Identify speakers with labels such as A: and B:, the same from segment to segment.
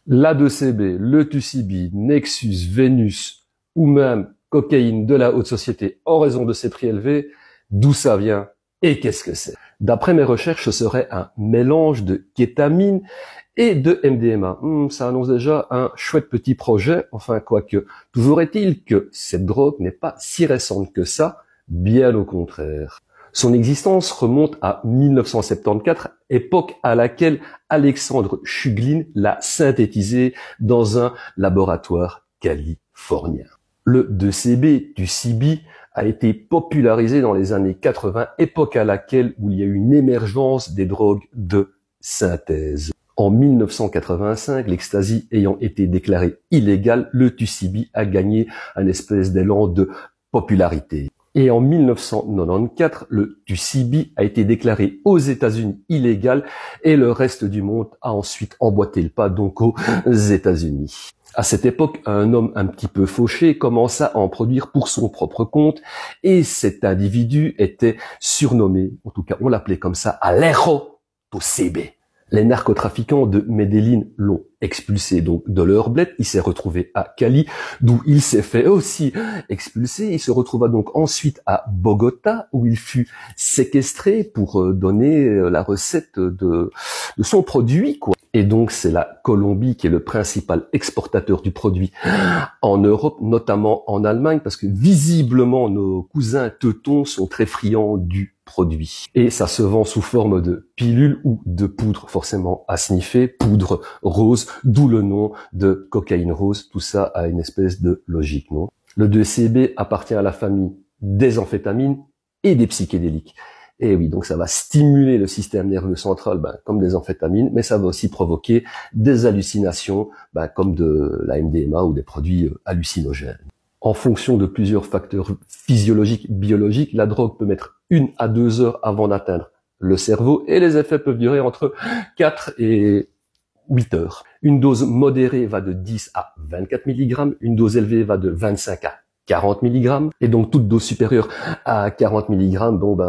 A: L'A2CB, le TuCB, Nexus, Vénus ou même cocaïne de la haute société en raison de ses prix élevés, d'où ça vient et qu'est-ce que c'est? D'après mes recherches, ce serait un mélange de kétamine et de MDMA. Ça annonce déjà un chouette petit projet, enfin quoique. Toujours est-il que cette drogue n'est pas si récente que ça, bien au contraire. Son existence remonte à 1974, époque à laquelle Alexandre Chuglin l'a synthétisée dans un laboratoire californien. Le 2CB, TuCB, a été popularisé dans les années 80, époque à laquelle où il y a eu une émergence des drogues de synthèse. En 1985, l'ecstasy ayant été déclarée illégale, le TuCB a gagné un espèce d'élan de popularité. Et en 1994, le TuCB a été déclaré aux États-Unis illégal et le reste du monde a ensuite emboîté le pas donc aux États-Unis. À cette époque, un homme un petit peu fauché commença à en produire pour son propre compte et cet individu était surnommé, en tout cas on l'appelait comme ça, Alejo TuCB. Les narcotrafiquants de Medellín l'ont expulsé donc de leur bled. Il s'est retrouvé à Cali, d'où il s'est fait aussi expulser. Il se retrouva donc ensuite à Bogota, où il fut séquestré pour donner la recette de son produit, quoi. Et donc c'est la Colombie qui est le principal exportateur du produit en Europe, notamment en Allemagne, parce que visiblement nos cousins teutons sont très friands du produit. Et ça se vend sous forme de pilule ou de poudre, forcément à sniffer, poudre rose, d'où le nom de cocaïne rose. Tout ça a une espèce de logique, non? Le 2CB appartient à la famille des amphétamines et des psychédéliques. Et oui, donc ça va stimuler le système nerveux central, comme des amphétamines, mais ça va aussi provoquer des hallucinations, comme de la MDMA ou des produits hallucinogènes. En fonction de plusieurs facteurs physiologiques, biologiques, la drogue peut mettre 1 à 2 heures avant d'atteindre le cerveau et les effets peuvent durer entre 4 et 8 heures. Une dose modérée va de 10 à 24 mg, une dose élevée va de 25 à 40 mg, et donc toute dose supérieure à 40 mg,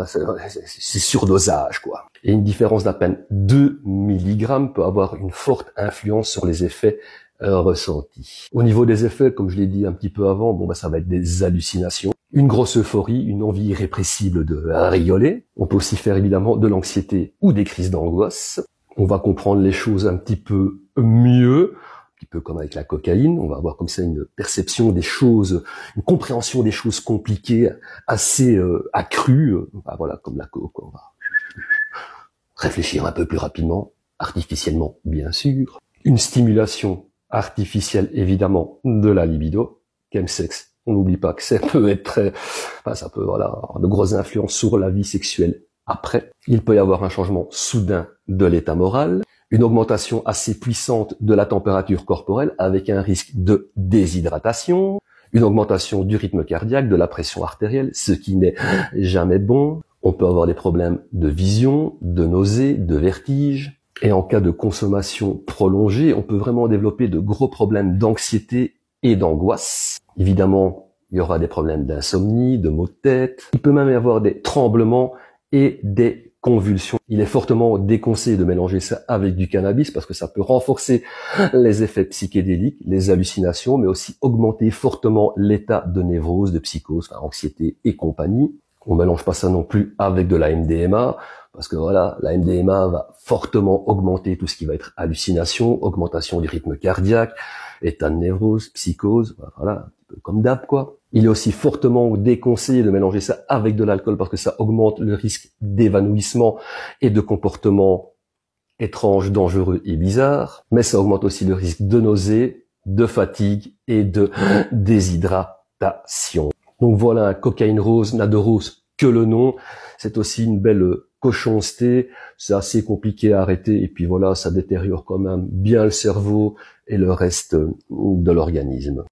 A: c'est surdosage, quoi. Et une différence d'à peine 2 mg peut avoir une forte influence sur les effets ressentis. Au niveau des effets, comme je l'ai dit un petit peu avant, ça va être des hallucinations, une grosse euphorie, une envie irrépressible de rigoler. On peut aussi faire évidemment de l'anxiété ou des crises d'angoisse. On va comprendre les choses un petit peu mieux, un petit peu comme avec la cocaïne. On va avoir comme ça une perception des choses, une compréhension des choses compliquées, assez accrue. Voilà, comme la coke. On va réfléchir un peu plus rapidement, artificiellement bien sûr. Une stimulation artificielle évidemment de la libido. Chemsex, on n'oublie pas que ça peut être ça peut avoir de grosses influences sur la vie sexuelle après. Il peut y avoir un changement soudain de l'état moral, une augmentation assez puissante de la température corporelle avec un risque de déshydratation, une augmentation du rythme cardiaque, de la pression artérielle, ce qui n'est jamais bon. On peut avoir des problèmes de vision, de nausées, de vertiges. Et en cas de consommation prolongée, on peut vraiment développer de gros problèmes d'anxiété et d'angoisse. Évidemment, il y aura des problèmes d'insomnie, de maux de tête. Il peut même y avoir des tremblements et des convulsions. Il est fortement déconseillé de mélanger ça avec du cannabis parce que ça peut renforcer les effets psychédéliques, les hallucinations, mais aussi augmenter fortement l'état de névrose, de psychose, anxiété et compagnie. On mélange pas ça non plus avec de la MDMA parce que voilà, la MDMA va fortement augmenter tout ce qui va être hallucination, augmentation du rythme cardiaque, état de névrose, psychose, voilà, un petit peu comme d'hab quoi. Il est aussi fortement déconseillé de mélanger ça avec de l'alcool parce que ça augmente le risque d'évanouissement et de comportements étranges, dangereux et bizarres, mais ça augmente aussi le risque de nausée, de fatigue et de déshydratation. Donc voilà, cocaïne rose n'a de rose que le nom. C'est aussi une belle cochonceté. C'est assez compliqué à arrêter. Et puis voilà, ça détériore quand même bien le cerveau et le reste de l'organisme.